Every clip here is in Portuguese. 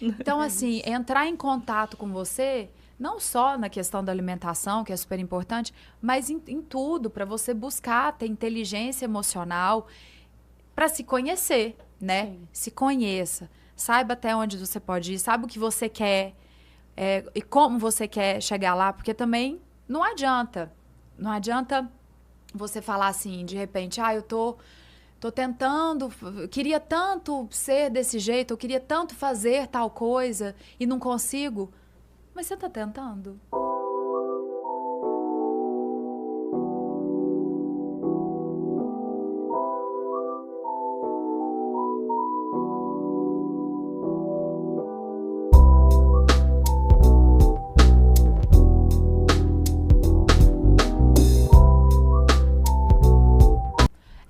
Então, assim, entrar em contato com você, não só na questão da alimentação, que é super importante, mas em tudo, para você buscar ter inteligência emocional, para se conhecer, né? Sim. Se conheça, saiba até onde você pode ir, saiba o que você quer, e como você quer chegar lá, porque também não adianta você falar assim, de repente, eu tô tentando, queria tanto ser desse jeito, eu queria tanto fazer tal coisa e não consigo. Mas você tá tentando?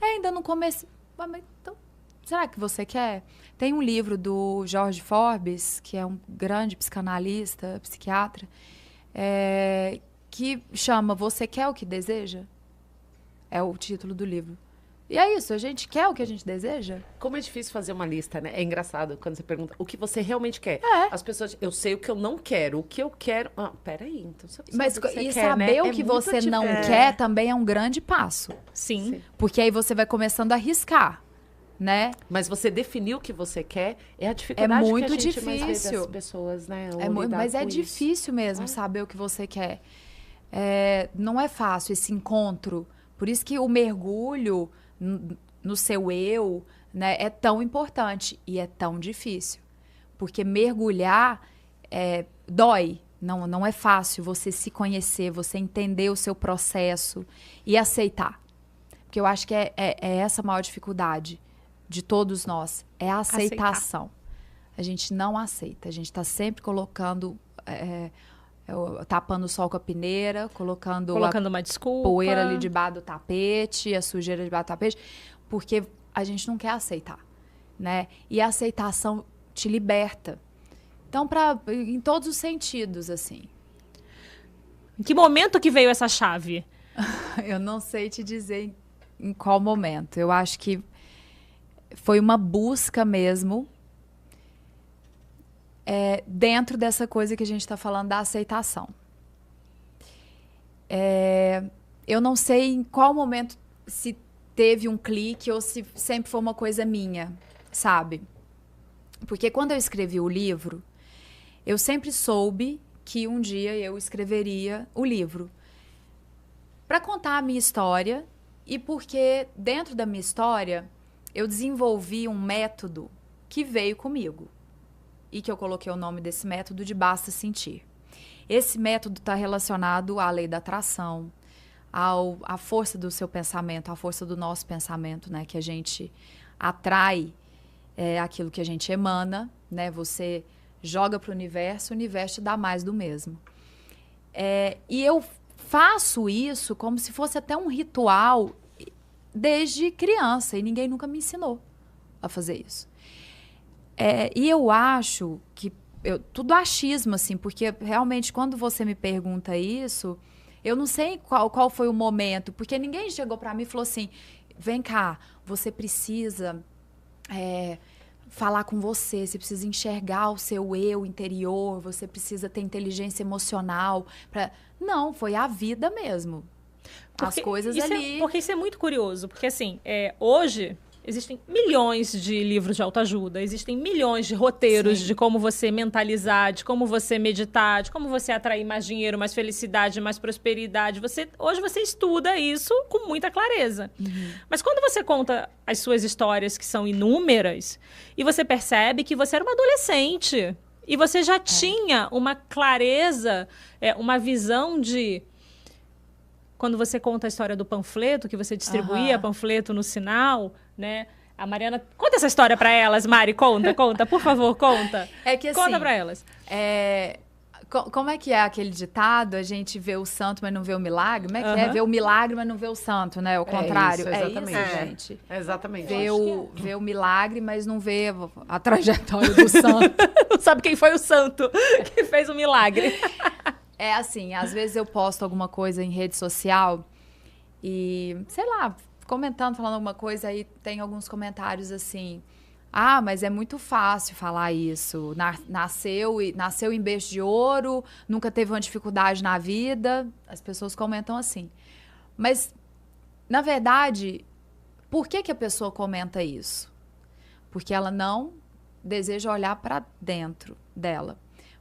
Ainda não comecei. Então, será que você quer? Tem um livro do George Forbes, que é um grande psicanalista, psiquiatra, que chama Você Quer o que Deseja? É o título do livro. E é isso, a gente quer o que a gente deseja? Como é difícil fazer uma lista, né? É engraçado quando você pergunta o que você realmente quer. As pessoas, eu sei o que eu não quero, o que eu quero... Peraí, então você sabe Mas o que você e quer, saber né? o que você não quer também é um grande passo. Sim. Porque aí você vai começando a arriscar, né? Mas você definir o que você quer é a dificuldade muito que a gente mais vê difícil. das pessoas, né? Mas é difícil mesmo saber o que você quer. Não é fácil esse encontro. Por isso que o mergulho no seu eu, né, é tão importante e é tão difícil. Porque mergulhar dói. Não é fácil você se conhecer, você entender o seu processo e aceitar. Porque eu acho que é essa a maior dificuldade de todos nós. É a aceitação. A gente não aceita. A gente está sempre colocando... tapando o sol com a peneira, colocando uma desculpa, poeira ali debaixo do tapete, a sujeira debaixo do tapete, porque a gente não quer aceitar, né? E a aceitação te liberta. Então, em todos os sentidos, assim. Em que momento que veio essa chave? Eu não sei te dizer em qual momento. Eu acho que foi uma busca mesmo dentro dessa coisa que a gente está falando da aceitação. Eu não sei em qual momento se teve um clique ou se sempre foi uma coisa minha, sabe? Porque quando eu escrevi o livro, eu sempre soube que um dia eu escreveria o livro para contar a minha história e porque dentro da minha história eu desenvolvi um método que veio comigo. E que eu coloquei o nome desse método de Basta Sentir. Esse método está relacionado à lei da atração, à força do seu pensamento, à força do nosso pensamento, né? Que a gente atrai aquilo que a gente emana, né? Você joga para o universo te dá mais do mesmo. E eu faço isso como se fosse até um ritual desde criança, e ninguém nunca me ensinou a fazer isso. E eu acho que... tudo achismo, assim, porque realmente quando você me pergunta isso, eu não sei qual foi o momento, porque ninguém chegou para mim e falou assim, vem cá, você precisa falar com você precisa enxergar o seu eu interior, você precisa ter inteligência emocional. Não, foi a vida mesmo. As coisas ali... Porque isso é muito curioso, porque assim, hoje... Existem milhões de livros de autoajuda, existem milhões de roteiros de como você mentalizar, de como você meditar, de como você atrair mais dinheiro, mais felicidade, mais prosperidade. Hoje você estuda isso com muita clareza. Mas quando você conta as suas histórias, que são inúmeras, e você percebe que você era uma adolescente, e você já tinha uma clareza, uma visão de... Quando você conta a história do panfleto, que você distribuía panfleto no sinal, né? A Mariana... Conta essa história para elas, Mari. Conta, por favor, conta. Que assim... Conta para elas. Como é que é aquele ditado? A gente vê o santo, mas não vê o milagre? Como é que é? Vê o milagre, mas não vê o santo, né? O contrário. Exatamente. É isso, gente. Exatamente. Vê o milagre, mas não vê a trajetória do santo. Não sabe quem foi o santo que fez o milagre. Assim, às vezes eu posto alguma coisa em rede social e, sei lá, comentando, falando alguma coisa, aí tem alguns comentários assim, Ah, mas é muito fácil falar isso. Nasceu em berço de ouro, nunca teve uma dificuldade na vida. As pessoas comentam assim. Mas, na verdade, por que a pessoa comenta isso? Porque ela não deseja olhar para dentro dela.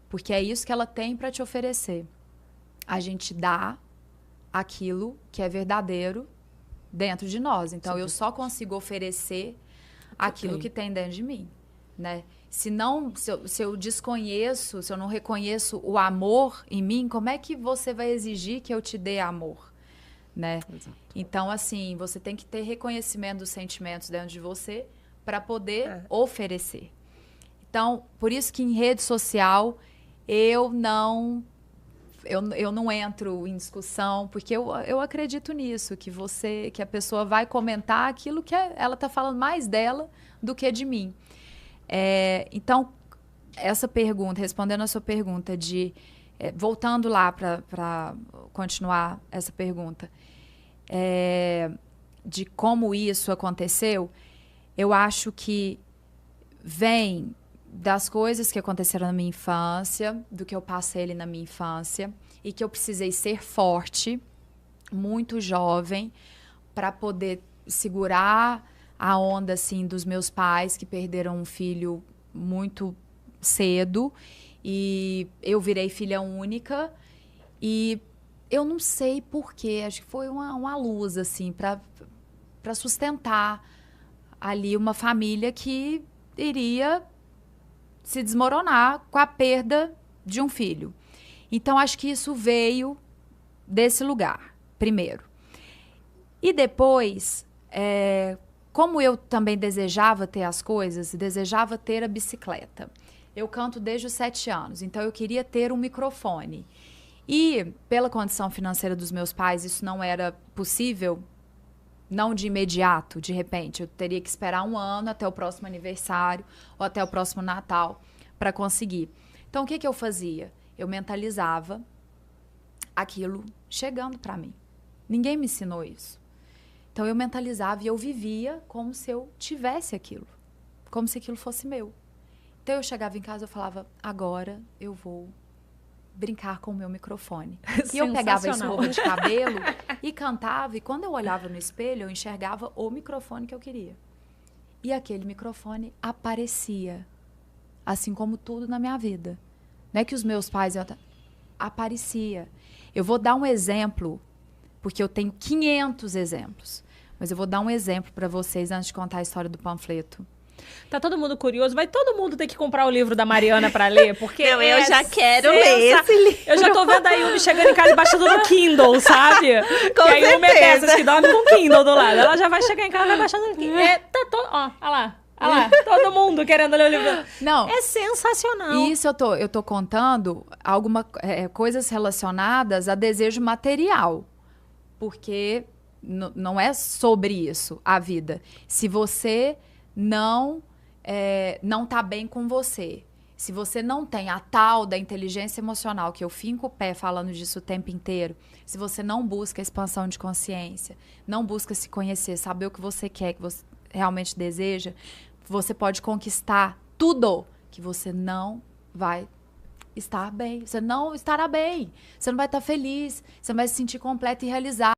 Porque é isso que ela tem para te oferecer. A gente dá aquilo que é verdadeiro dentro de nós. Então, eu só consigo oferecer aquilo que tem dentro de mim, né? Se eu desconheço, se eu não reconheço o amor em mim, como é que você vai exigir que eu te dê amor, né? Exato. Então, assim, você tem que ter reconhecimento dos sentimentos dentro de você para poder oferecer. Então, por isso que em rede social eu não entro em discussão, porque eu acredito nisso, que a pessoa vai comentar aquilo que ela está falando mais dela do que de mim. Então, essa pergunta, respondendo a sua pergunta, voltando lá para continuar essa pergunta, de como isso aconteceu, eu acho que vem das coisas que aconteceram na minha infância, do que eu passei ali na minha infância, e que eu precisei ser forte, muito jovem, para poder segurar a onda, assim, dos meus pais, que perderam um filho muito cedo, e eu virei filha única, e eu não sei porquê, acho que foi uma luz, assim, para sustentar ali uma família que iria se desmoronar com a perda de um filho. Então, acho que isso veio desse lugar, primeiro. E depois, como eu também desejava ter as coisas, desejava ter a bicicleta. Eu canto desde os 7 anos, então eu queria ter um microfone. E, pela condição financeira dos meus pais, isso não era possível, não de imediato, de repente. Eu teria que esperar 1 ano até o próximo aniversário ou até o próximo Natal para conseguir. Então, o que eu fazia? Eu mentalizava aquilo chegando para mim. Ninguém me ensinou isso. Então, eu mentalizava e eu vivia como se eu tivesse aquilo. Como se aquilo fosse meu. Então, eu chegava em casa e falava, agora eu vou brincar com o meu microfone. E eu pegava a escova de cabelo e cantava, e quando eu olhava no espelho, eu enxergava o microfone que eu queria. E aquele microfone aparecia, assim como tudo na minha vida. Não é que os meus pais... Aparecia. Eu vou dar um exemplo, porque eu tenho 500 exemplos, mas eu vou dar um exemplo para vocês antes de contar a história do panfleto. Tá todo mundo curioso? Vai todo mundo ter que comprar o livro da Mariana pra ler? Porque não, eu já quero ler esse livro. Eu já tô vendo a Yumi chegando em casa e baixando no Kindle, sabe? Com a certeza. Yumi é dessas que dorme com o Kindle do lado. Ela já vai chegar em casa e vai baixando no Kindle. Ó lá. Olha lá, todo mundo querendo ler o livro. Não. É sensacional. Isso eu tô contando coisas relacionadas a desejo material. Porque não é sobre isso a vida. Se você não tá bem com você, se você não tem a tal da inteligência emocional, que eu finco o pé falando disso o tempo inteiro, se você não busca expansão de consciência, não busca se conhecer, saber o que você quer, que você realmente deseja, você pode conquistar tudo que você não vai estar bem. Você não estará bem. Você não vai estar feliz. Você não vai se sentir completo e realizado.